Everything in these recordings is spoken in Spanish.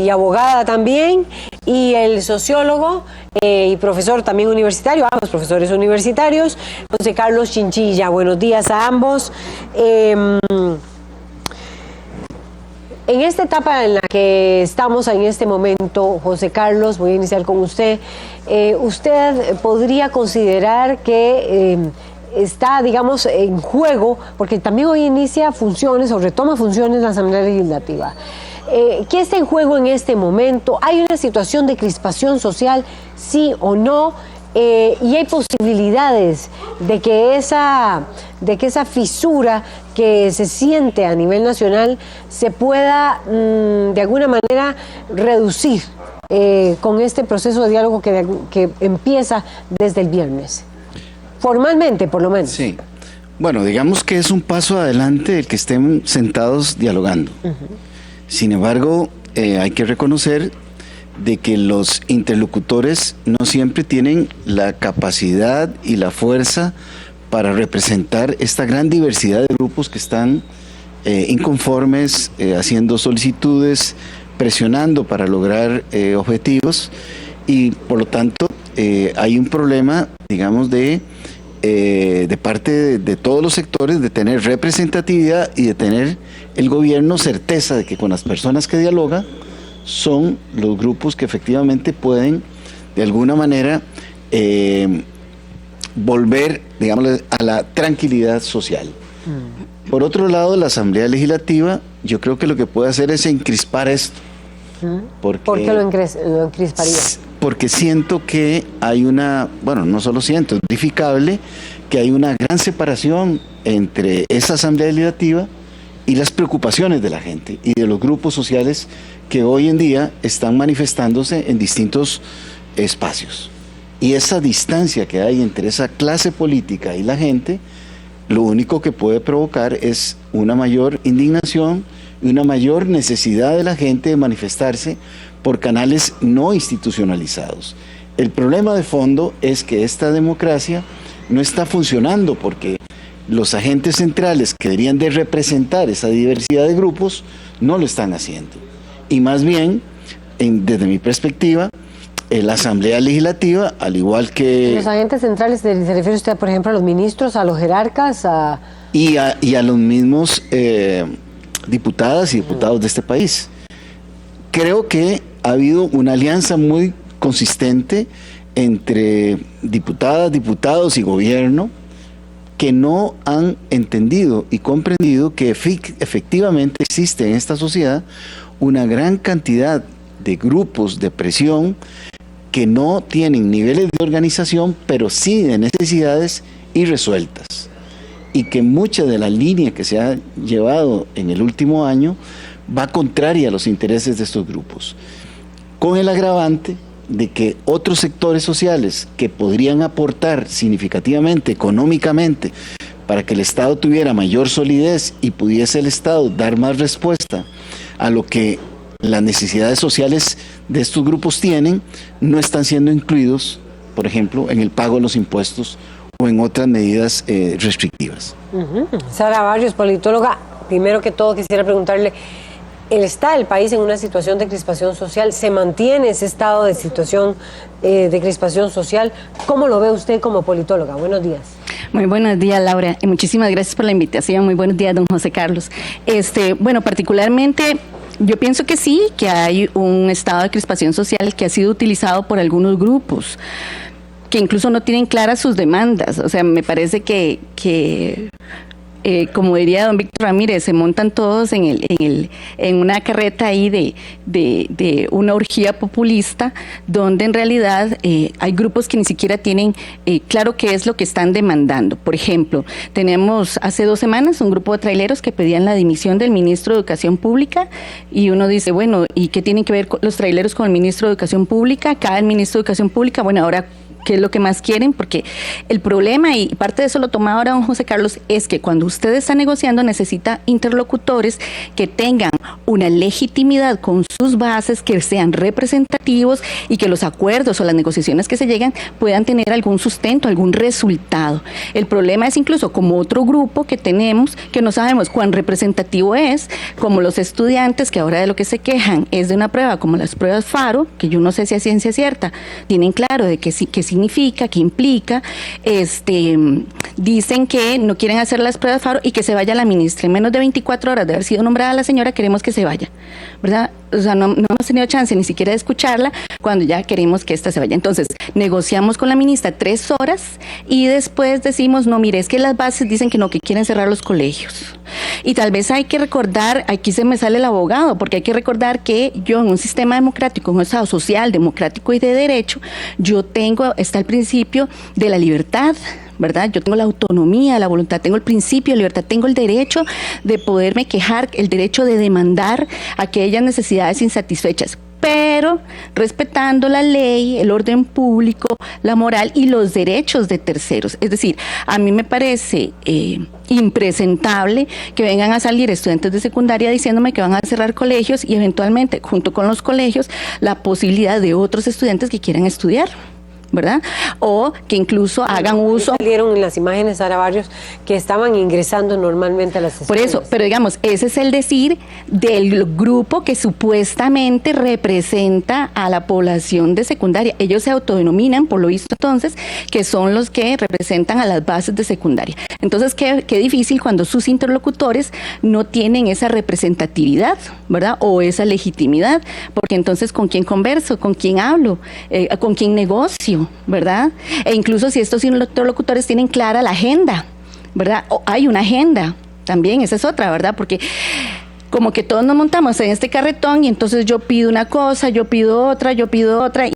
y abogada también, y el sociólogo y profesor también universitario, ambos profesores universitarios, José Carlos Chinchilla. Buenos días a ambos. En esta etapa en la que estamos en este momento, José Carlos, voy a iniciar con usted. ¿Usted podría considerar que está, digamos, en juego, porque también hoy inicia funciones o retoma funciones la Asamblea Legislativa? ¿Qué está en juego en este momento? ¿Hay una situación de crispación social, sí o no? Y hay posibilidades de que esa fisura que se siente a nivel nacional se pueda de alguna manera reducir con este proceso de diálogo que empieza desde el viernes. Formalmente, por lo menos. Sí. Bueno, digamos que es un paso adelante el que estén sentados dialogando. Sin embargo, hay que reconocer de que los interlocutores no siempre tienen la capacidad y la fuerza para representar esta gran diversidad de grupos que están inconformes, haciendo solicitudes, presionando para lograr objetivos, y por lo tanto hay un problema, digamos, de parte de todos los sectores, de tener representatividad y de tener el gobierno certeza de que con las personas que dialoga son los grupos que efectivamente pueden de alguna manera volver, digamos, a la tranquilidad social. Por otro lado, la Asamblea Legislativa, yo creo que lo que puede hacer es encrispar esto. ¿Por qué lo encrisparía? Porque siento que hay no solo siento, es verificable que hay una gran separación entre esa Asamblea Legislativa y las preocupaciones de la gente y de los grupos sociales que hoy en día están manifestándose en distintos espacios. Y esa distancia que hay entre esa clase política y la gente, lo único que puede provocar es una mayor indignación y una mayor necesidad de la gente de manifestarse por canales no institucionalizados. El problema de fondo es que esta democracia no está funcionando porque los agentes centrales que deberían de representar esa diversidad de grupos no lo están haciendo. Y más bien, desde mi perspectiva, la Asamblea Legislativa, al igual que... Los agentes centrales, ¿se refiere usted, por ejemplo, a los ministros, a los jerarcas? Y a los mismos diputadas y diputados de este país. Creo que ha habido una alianza muy consistente entre diputadas, diputados y gobierno que no han entendido y comprendido que efectivamente existe en esta sociedad una gran cantidad de grupos de presión que no tienen niveles de organización, pero sí de necesidades irresueltas. Y que mucha de la línea que se ha llevado en el último año va contraria a los intereses de estos grupos. Con el agravante de que otros sectores sociales que podrían aportar significativamente, económicamente, para que el Estado tuviera mayor solidez y pudiese el Estado dar más respuesta a lo que las necesidades sociales de estos grupos tienen, no están siendo incluidos, por ejemplo, en el pago de los impuestos o en otras medidas restrictivas. Sara Barrios, politóloga, primero que todo quisiera preguntarle, ¿está el país en una situación de crispación social? ¿Se mantiene ese estado de situación de crispación social? ¿Cómo lo ve usted como politóloga? Buenos días. Muy buenos días, Laura, y muchísimas gracias por la invitación. Muy buenos días, don José Carlos. Bueno, particularmente yo pienso que sí, que hay un estado de crispación social que ha sido utilizado por algunos grupos que incluso no tienen claras sus demandas. O sea, me parece que como diría don Víctor Ramírez, se montan todos en una carreta ahí de una orgía populista, donde en realidad hay grupos que ni siquiera tienen claro qué es lo que están demandando. Por ejemplo, tenemos hace 2 semanas un grupo de traileros que pedían la dimisión del ministro de Educación Pública, y uno dice, bueno, ¿y qué tienen que ver los traileros con el ministro de Educación Pública? Acá el ministro de Educación Pública, bueno, ahora qué es lo que más quieren, porque el problema, y parte de eso lo toma ahora don José Carlos, es que cuando usted está negociando necesita interlocutores que tengan una legitimidad con sus bases, que sean representativos y que los acuerdos o las negociaciones que se llegan puedan tener algún sustento, algún resultado. El problema es incluso como otro grupo que tenemos, que no sabemos cuán representativo es, como los estudiantes, que ahora de lo que se quejan es de una prueba como las pruebas FARO, que yo no sé si a ciencia cierta tienen claro de qué significa, qué implica. Dicen que no quieren hacer las pruebas FARO y que se vaya la ministra. En menos de 24 horas de haber sido nombrada la señora, queremos que se vaya, ¿verdad? O sea, no hemos tenido chance ni siquiera de escucharla cuando ya queremos que esta se vaya. Entonces, negociamos con la ministra 3 horas y después decimos, no, mire, es que las bases dicen que no, que quieren cerrar los colegios. Y tal vez hay que recordar, aquí se me sale el abogado, porque hay que recordar que yo en un sistema democrático, en un estado social, democrático y de derecho, está el principio de la libertad, ¿verdad? Yo tengo la autonomía, la voluntad, tengo el principio de libertad, tengo el derecho de poderme quejar, el derecho de demandar aquellas necesidades insatisfechas, pero respetando la ley, el orden público, la moral y los derechos de terceros. Es decir, a mí me parece impresentable que vengan a salir estudiantes de secundaria diciéndome que van a cerrar colegios y eventualmente, junto con los colegios, la posibilidad de otros estudiantes que quieran estudiar, ¿verdad? O que incluso hagan uso. Salieron en las imágenes, Sara Barrios, que estaban ingresando normalmente a las escuelas. Por eso, pero digamos, ese es el decir del grupo que supuestamente representa a la población de secundaria. Ellos se autodenominan, por lo visto entonces, que son los que representan a las bases de secundaria. Entonces, qué difícil cuando sus interlocutores no tienen esa representatividad, ¿verdad? O esa legitimidad, porque entonces, ¿con quién converso? ¿Con quién hablo? ¿Con quién negocio? ¿Verdad? E incluso si estos interlocutores tienen clara la agenda, ¿verdad? O hay una agenda también, esa es otra, ¿verdad? Porque como que todos nos montamos en este carretón y entonces yo pido una cosa, yo pido otra, y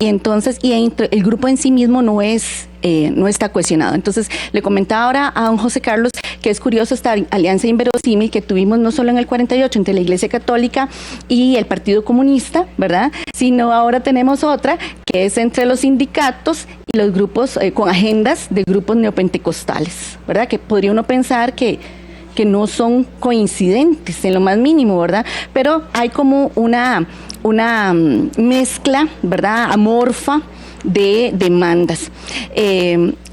entonces el grupo en sí mismo no está cohesionado. Entonces le comentaba ahora a don José Carlos que es curioso esta alianza inverosímil que tuvimos no solo en el 48 entre la Iglesia Católica y el Partido Comunista, ¿verdad? Sino ahora tenemos otra que es entre los sindicatos y los grupos con agendas de grupos neopentecostales, ¿verdad? Que podría uno pensar que no son coincidentes en lo más mínimo, ¿verdad? Pero hay como una mezcla, ¿verdad? Amorfa de demandas.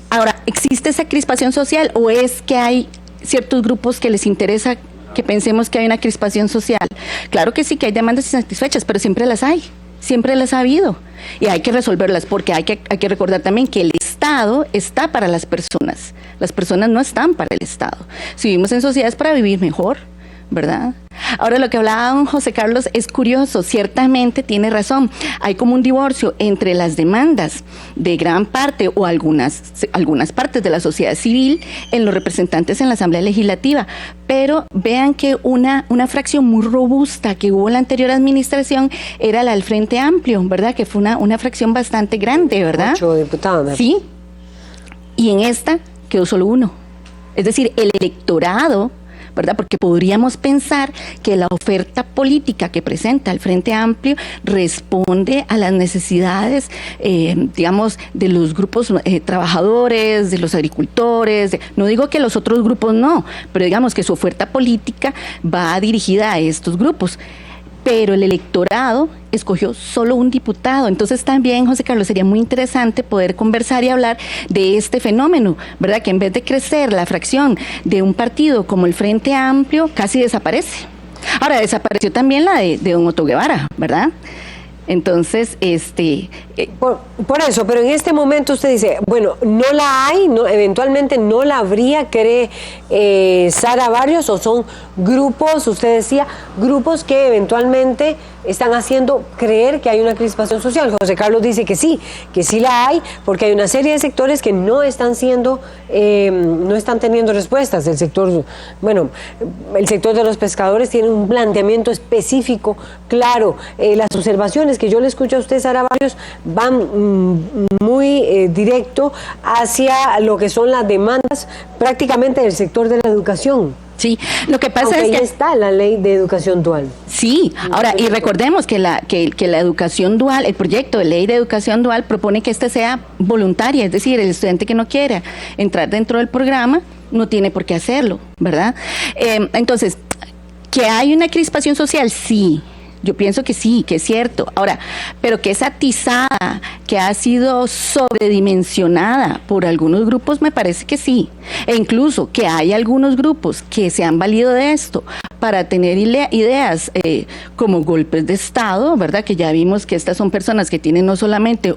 Ahora, ¿existe esa crispación social o es que hay ciertos grupos que les interesa que pensemos que hay una crispación social? Claro que sí, que hay demandas insatisfechas, pero siempre las hay. Siempre las ha habido y hay que resolverlas porque hay que recordar también que el Estado está para las personas no están para el Estado. Si vivimos en sociedades para vivir mejor, ¿verdad? Ahora lo que hablaba don José Carlos es curioso, ciertamente tiene razón, hay como un divorcio entre las demandas de gran parte o algunas partes de la sociedad civil en los representantes en la Asamblea Legislativa, pero vean que una fracción muy robusta que hubo en la anterior administración era la del Frente Amplio, ¿verdad? Que fue una fracción bastante grande, ¿verdad? 8 diputados. Sí, y en esta quedó solo uno, es decir, el electorado, ¿verdad? Porque podríamos pensar que la oferta política que presenta el Frente Amplio responde a las necesidades, digamos, de los grupos trabajadores, de los agricultores, no digo que los otros grupos no, pero digamos que su oferta política va dirigida a estos grupos. Pero el electorado escogió solo un diputado. Entonces también, José Carlos, sería muy interesante poder conversar y hablar de este fenómeno, ¿verdad? Que en vez de crecer la fracción de un partido como el Frente Amplio, casi desaparece. Ahora, desapareció también la de don Otto Guevara, ¿verdad? Entonces, Por eso, pero en este momento usted dice, bueno, no la hay, eventualmente no la habría, cree Sara Barrios, o son grupos, usted decía, grupos que eventualmente están haciendo creer que hay una crispación social. José Carlos dice que sí la hay, porque hay una serie de sectores que no están teniendo respuestas. El sector de los pescadores tiene un planteamiento específico, claro. Las observaciones que yo le escucho a usted, Sara Barrios, van muy directo hacia lo que son las demandas prácticamente del sector de la educación. Sí, lo que pasa Aunque es que ahí está la ley de educación dual. sí, ahora, y recordemos que la educación dual, el proyecto de ley de educación dual propone que esta sea voluntaria, es decir, el estudiante que no quiera entrar dentro del programa no tiene por qué hacerlo, ¿verdad? Entonces, ¿que hay una crispación social? Sí. Yo pienso que sí, que es cierto. Ahora, pero que es atizada, que ha sido sobredimensionada por algunos grupos, me parece que sí. E incluso que hay algunos grupos que se han valido de esto para tener ideas como golpes de Estado, ¿verdad? Que ya vimos que estas son personas que tienen no solamente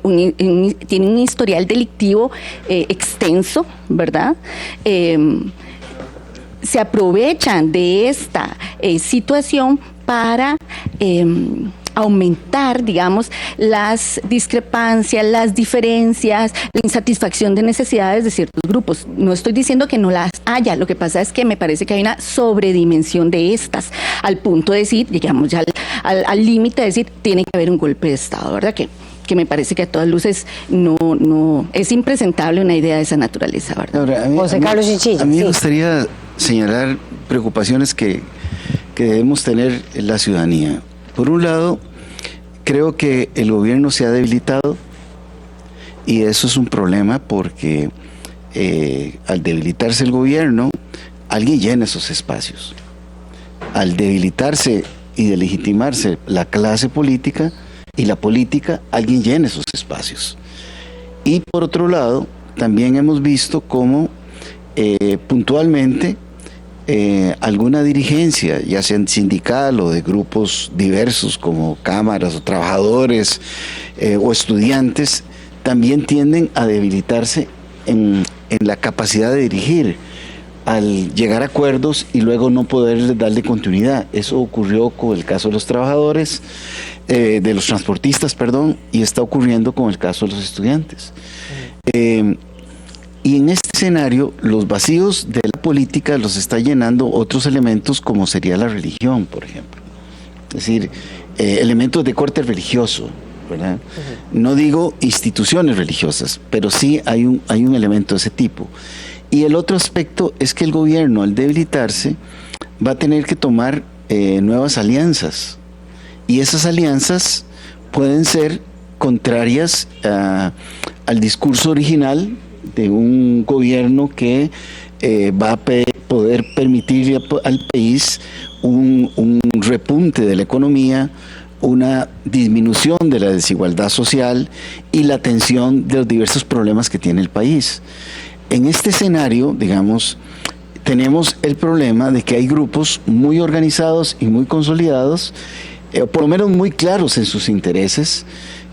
tienen un historial delictivo extenso, ¿verdad? Se aprovechan de esta situación para aumentar, digamos, las discrepancias, las diferencias, la insatisfacción de necesidades de ciertos grupos. No estoy diciendo que no las haya, lo que pasa es que me parece que hay una sobredimensión de estas, al punto de decir, digamos, ya al límite de decir, tiene que haber un golpe de Estado, ¿verdad? Que me parece que a todas luces no es impresentable una idea de esa naturaleza, ¿verdad? Ahora, José Carlos Chinchilla. A mí me sí. gustaría señalar preocupaciones que debemos tener en la ciudadanía. Por un lado, creo que el gobierno se ha debilitado y eso es un problema porque al debilitarse el gobierno, alguien llena esos espacios. Al debilitarse y delegitimarse la clase política y la política, alguien llena esos espacios. Y por otro lado, también hemos visto cómo puntualmente alguna dirigencia, ya sea sindical o de grupos diversos como cámaras o trabajadores o estudiantes, también tienden a debilitarse en la capacidad de dirigir al llegar a acuerdos y luego no poder darle continuidad. Eso ocurrió con el caso de los trabajadores, de los transportistas, perdón, y está ocurriendo con el caso de los estudiantes. Y en este escenario, los vacíos de la política los está llenando otros elementos como sería la religión, por ejemplo. Es decir, elementos de corte religioso, ¿verdad? No digo instituciones religiosas, pero sí hay un elemento de ese tipo. Y el otro aspecto es que el gobierno, al debilitarse, va a tener que tomar nuevas alianzas. Y esas alianzas pueden ser contrarias al discurso original de un gobierno que va a poder permitir al país un repunte de la economía, una disminución de la desigualdad social y la atención de los diversos problemas que tiene el país. En este escenario, digamos, tenemos el problema de que hay grupos muy organizados y muy consolidados, por lo menos muy claros en sus intereses,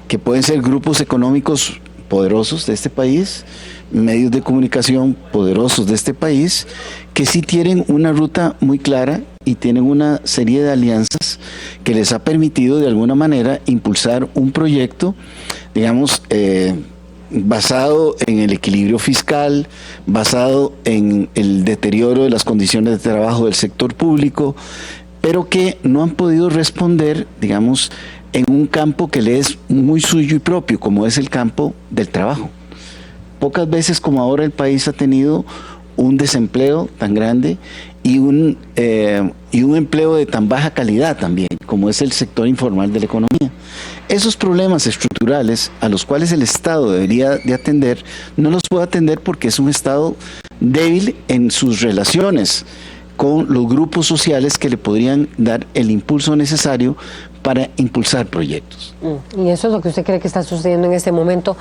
que pueden ser grupos económicos poderosos de este país, medios de comunicación poderosos de este país, que sí tienen una ruta muy clara y tienen una serie de alianzas que les ha permitido de alguna manera impulsar un proyecto, digamos, basado en el equilibrio fiscal, basado en el deterioro de las condiciones de trabajo del sector público, pero que no han podido responder, digamos, en un campo que le es muy suyo y propio, como es el campo del trabajo. Pocas veces como ahora el país ha tenido un desempleo tan grande y un empleo de tan baja calidad también, como es el sector informal de la economía. Esos problemas estructurales a los cuales el Estado debería de atender, no los puede atender porque es un Estado débil en sus relaciones con los grupos sociales que le podrían dar el impulso necesario para impulsar proyectos. Y eso es lo que usted cree que está sucediendo en este momento,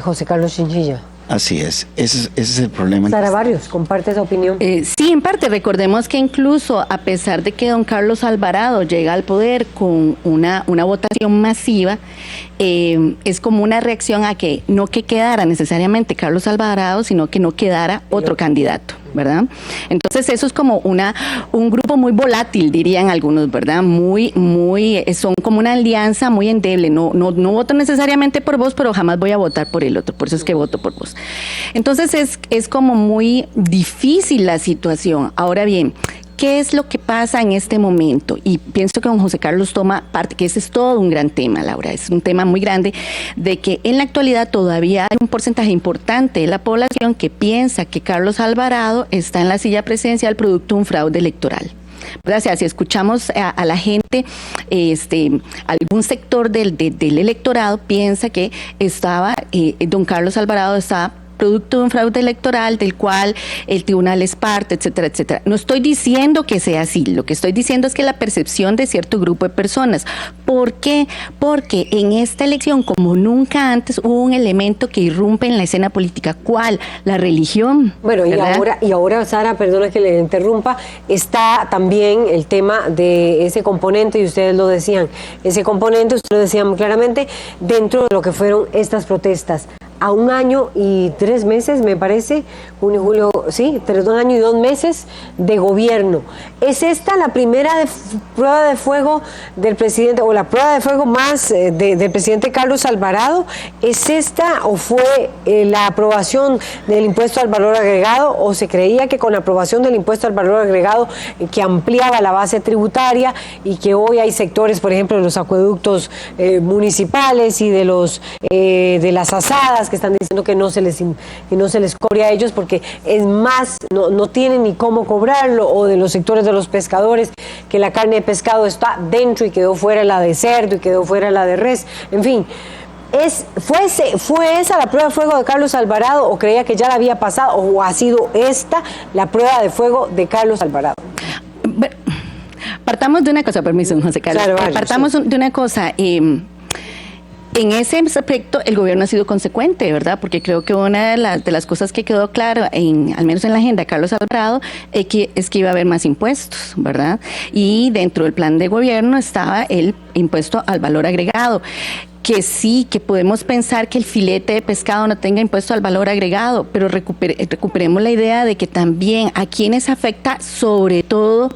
José Carlos Chinchilla. Así es, ese es el problema. Sara Barrios, ¿comparte esa opinión? Sí, en parte. Recordemos que incluso a pesar de que don Carlos Alvarado llega al poder con una votación masiva, es como una reacción a que no que quedara necesariamente Carlos Alvarado, sino que no quedara otro candidato, ¿verdad? Entonces eso es como un grupo muy volátil, dirían algunos, ¿verdad? Son como una alianza muy endeble. No voto necesariamente por vos, pero jamás voy a votar por el otro, por eso es que voto por vos. Entonces es como muy difícil la situación. Ahora bien, ¿qué es lo que pasa en este momento? Y pienso que don José Carlos toma parte, que ese es todo un gran tema, Laura, es un tema muy grande, de que en la actualidad todavía hay un porcentaje importante de la población que piensa que Carlos Alvarado está en la silla presidencial producto de un fraude electoral. ¿Verdad? O sea, si escuchamos a la gente, algún sector del electorado piensa que don Carlos Alvarado estaba producto de un fraude electoral del cual el tribunal es parte, etcétera, etcétera. No estoy diciendo que sea así, lo que estoy diciendo es que la percepción de cierto grupo de personas. ¿Por qué? Porque en esta elección, como nunca antes, hubo un elemento que irrumpe en la escena política. ¿Cuál? La religión. Bueno, y ahora, Sara, perdona que le interrumpa, está también el tema de ese componente, y ustedes lo decían, ese componente, ustedes lo decían muy claramente, dentro de lo que fueron estas protestas. A 1 año y 3 meses, me parece, junio, julio, sí, 1 año y 2 meses de gobierno. ¿Es esta la primera prueba de fuego del presidente, o la prueba de fuego más del presidente Carlos Alvarado? ¿Es esta o fue la aprobación del impuesto al valor agregado, o se creía que con la aprobación del impuesto al valor agregado que ampliaba la base tributaria y que hoy hay sectores, por ejemplo, de los acueductos municipales y de las asadas, que están diciendo que no se les cobre a ellos porque es más, no tienen ni cómo cobrarlo, o de los sectores de los pescadores, que la carne de pescado está dentro y quedó fuera la de cerdo y quedó fuera la de res, en fin? ¿Fue esa la prueba de fuego de Carlos Alvarado, o creía que ya la había pasado, o ha sido esta la prueba de fuego de Carlos Alvarado? Partamos de una cosa, permiso, José Carlos. Claro, partamos de una cosa. En ese aspecto el gobierno ha sido consecuente, ¿verdad? Porque creo que una de las cosas que quedó claro, al menos en la agenda de Carlos Alvarado, es que iba a haber más impuestos, ¿verdad? Y dentro del plan de gobierno estaba el impuesto al valor agregado. Que sí, que podemos pensar que el filete de pescado no tenga impuesto al valor agregado, pero recuperemos la idea de que también a quienes afecta sobre todo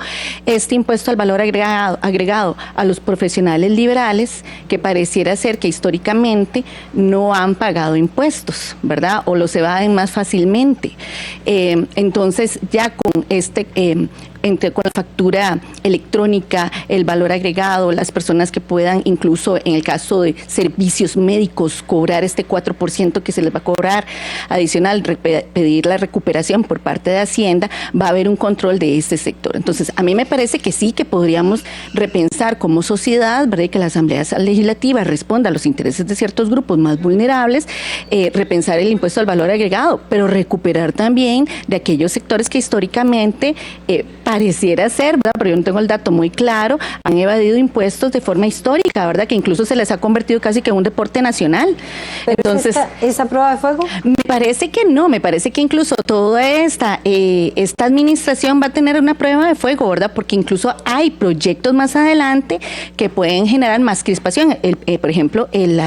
este impuesto al valor agregado a los profesionales liberales, que pareciera ser que históricamente no han pagado impuestos, ¿verdad? O los evaden más fácilmente. Entonces, ya con con la factura electrónica, el valor agregado, las personas que puedan, incluso en el caso de servicios médicos, cobrar este 4% que se les va a cobrar adicional, pedir la recuperación por parte de Hacienda, va a haber un control de este sector. Entonces, a mí me parece que sí, que podríamos repensar como sociedad, ¿verdad?, que la Asamblea Legislativa responda a los intereses de ciertos grupos más vulnerables, repensar el impuesto al valor agregado, pero recuperar también de aquellos sectores que históricamente pareciera ser, ¿verdad?, pero yo no tengo el dato muy claro, han evadido impuestos de forma histórica, ¿verdad?, que incluso se les ha convertido casi que en un deporte nacional. ¿Pero entonces, esa prueba de fuego? Me parece que no, me parece que incluso toda esta administración va a tener una prueba de fuego, ¿verdad?, porque incluso hay proyectos más adelante que pueden generar más crispación. Por ejemplo, el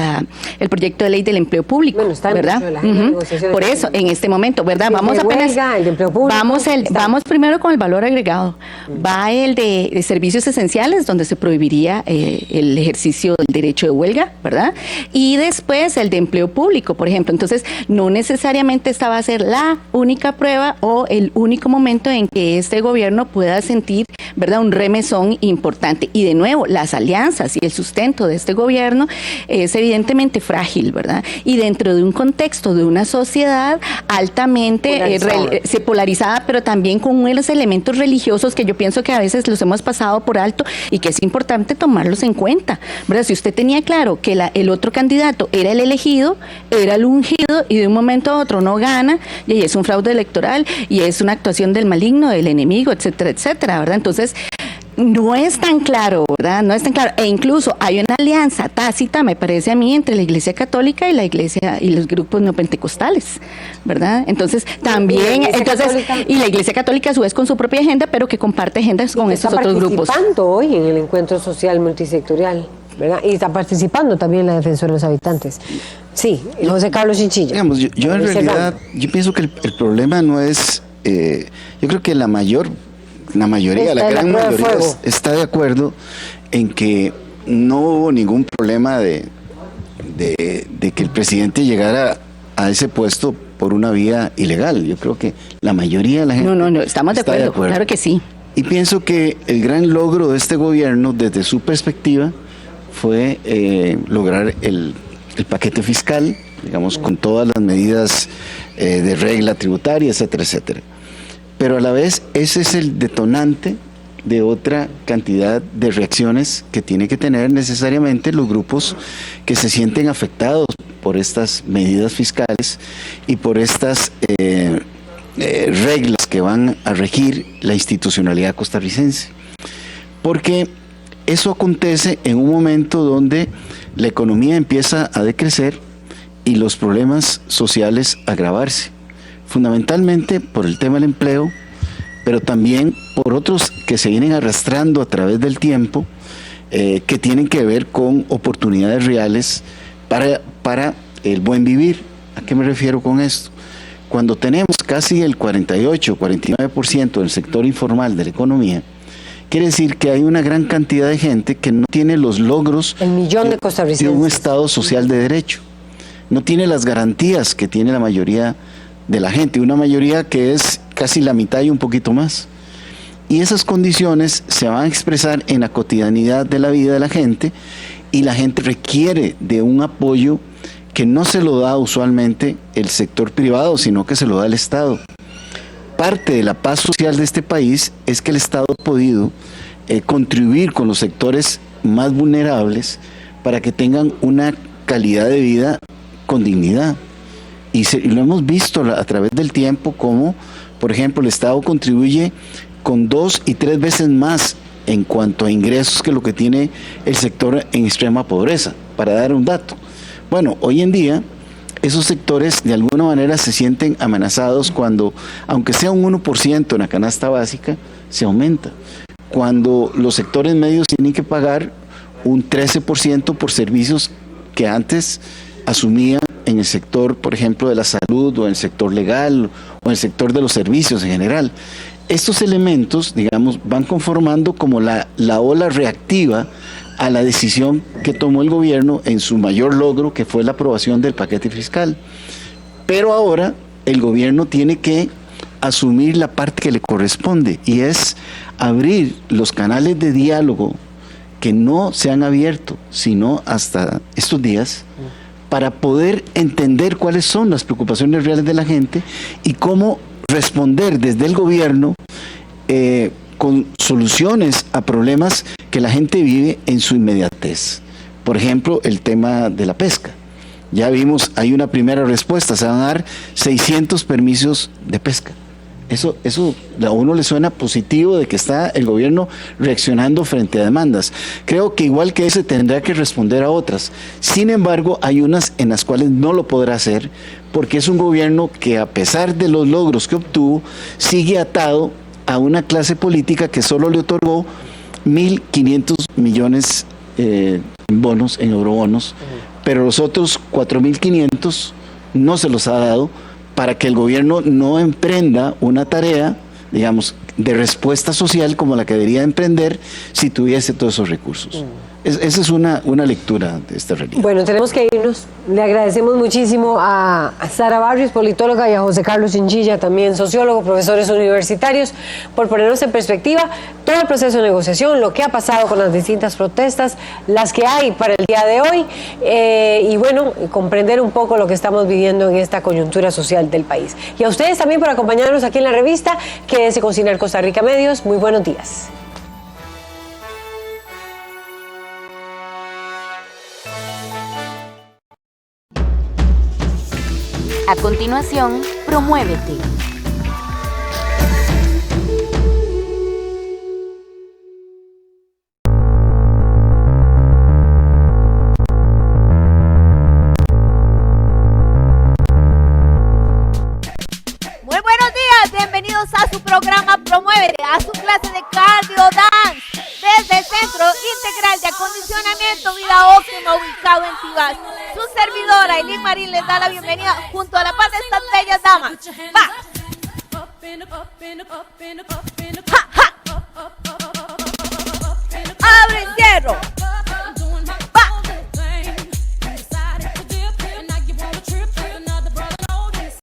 proyecto de ley del empleo público, bueno, está ¿verdad? Por eso, en este momento, ¿verdad? Vamos apenas, vamos primero con el valor agregado. Va el de servicios esenciales, donde se prohibiría el ejercicio del derecho de huelga, ¿verdad? Y después el de empleo público, por ejemplo. Entonces, no necesariamente esta va a ser la única prueba o el único momento en que este gobierno pueda sentir, ¿verdad?, un remesón importante. Y de nuevo, las alianzas y el sustento de este gobierno es evidentemente frágil, ¿verdad? Y dentro de un contexto de una sociedad altamente polarizada, pero también con unos elementos religiosos que yo pienso que a veces los hemos pasado por alto y que es importante tomarlos en cuenta, ¿verdad? Si usted tenía claro que el otro candidato era el elegido, era el ungido, y de un momento a otro no gana, y es un fraude electoral y es una actuación del maligno, del enemigo, etcétera, etcétera, ¿verdad? Entonces, no es tan claro, ¿verdad? No es tan claro. E incluso hay una alianza tácita, me parece a mí, entre la Iglesia Católica y la Iglesia y los grupos neopentecostales, ¿verdad? Entonces, también, y la Iglesia Católica a su vez con su propia agenda, pero que comparte agendas con estos otros grupos. Está participando hoy en el encuentro social multisectorial, ¿verdad? Y está participando también la Defensora de los Habitantes. Sí, José Carlos Chinchilla. Digamos, yo en realidad, yo pienso que el problema no es, yo creo que la gran mayoría está de acuerdo en que no hubo ningún problema de que el presidente llegara a ese puesto por una vía ilegal. Yo creo que la mayoría de la gente no, estamos de acuerdo, claro que sí. Y pienso que el gran logro de este gobierno, desde su perspectiva, fue lograr el paquete fiscal, digamos, con todas las medidas de regla tributaria, etcétera, etcétera. Pero a la vez, ese es el detonante de otra cantidad de reacciones que tiene que tener necesariamente los grupos que se sienten afectados por estas medidas fiscales y por estas reglas que van a regir la institucionalidad costarricense. Porque eso acontece en un momento donde la economía empieza a decrecer y los problemas sociales a agravarse, fundamentalmente por el tema del empleo, pero también por otros que se vienen arrastrando a través del tiempo, que tienen que ver con oportunidades reales para el buen vivir. ¿A qué me refiero con esto? Cuando tenemos casi el 48-49% del sector informal de la economía, quiere decir que hay una gran cantidad de gente que no tiene los logros el millón de costarricenses de un Estado social de derecho, no tiene las garantías que tiene la mayoría de la gente, una mayoría que es casi la mitad y un poquito más. Y esas condiciones se van a expresar en la cotidianidad de la vida de la gente, y la gente requiere de un apoyo que no se lo da usualmente el sector privado, sino que se lo da el Estado. Parte de la paz social de este país es que el Estado ha podido contribuir con los sectores más vulnerables para que tengan una calidad de vida con dignidad. Y lo hemos visto a través del tiempo como, por ejemplo, el Estado contribuye con 2 y 3 veces más en cuanto a ingresos que lo que tiene el sector en extrema pobreza, para dar un dato. Bueno, hoy en día esos sectores de alguna manera se sienten amenazados cuando, aunque sea un 1% en la canasta básica, se aumenta. Cuando los sectores medios tienen que pagar un 13% por servicios que antes asumían en el sector, por ejemplo, de la salud, o en el sector legal, o en el sector de los servicios en general. Estos elementos, digamos, van conformando como la ola reactiva a la decisión que tomó el gobierno en su mayor logro, que fue la aprobación del paquete fiscal. Pero ahora el gobierno tiene que asumir la parte que le corresponde, y es abrir los canales de diálogo que no se han abierto, sino hasta estos días, para poder entender cuáles son las preocupaciones reales de la gente y cómo responder desde el gobierno con soluciones a problemas que la gente vive en su inmediatez. Por ejemplo, el tema de la pesca. Ya vimos, hay una primera respuesta, se van a dar 600 permisos de pesca. Eso a uno le suena positivo, de que está el gobierno reaccionando frente a demandas. Creo que igual que ese tendrá que responder a otras. Sin embargo, hay unas en las cuales no lo podrá hacer, porque es un gobierno que, a pesar de los logros que obtuvo, sigue atado a una clase política que solo le otorgó 1.500 millones en bonos, en eurobonos, pero los otros 4.500 no se los ha dado, para que el gobierno no emprenda una tarea, digamos, de respuesta social como la que debería emprender si tuviese todos esos recursos. Esa es una lectura de esta realidad. Bueno, tenemos que irnos. Le agradecemos muchísimo a Sara Barrios, politóloga, y a José Carlos Chinchilla, también sociólogo, profesores universitarios, por ponernos en perspectiva todo el proceso de negociación, lo que ha pasado con las distintas protestas, las que hay para el día de hoy, y bueno, comprender un poco lo que estamos viviendo en esta coyuntura social del país. Y a ustedes también por acompañarnos aquí en la revista. Quédense con Cinar Costa Rica Medios. Muy buenos días. A continuación, Promuévete. Muy buenos días, bienvenidos a su programa Promuévete, a su clase de cardio dance desde el Centro Integral de Acondicionamiento Vida Óptima, ubicado en Tibás. Su servidora Eileen Marín les da la bienvenida junto a la paz de estas bellas damas. ¡Va! ¡Ja, ja! ¡Abre el hierro!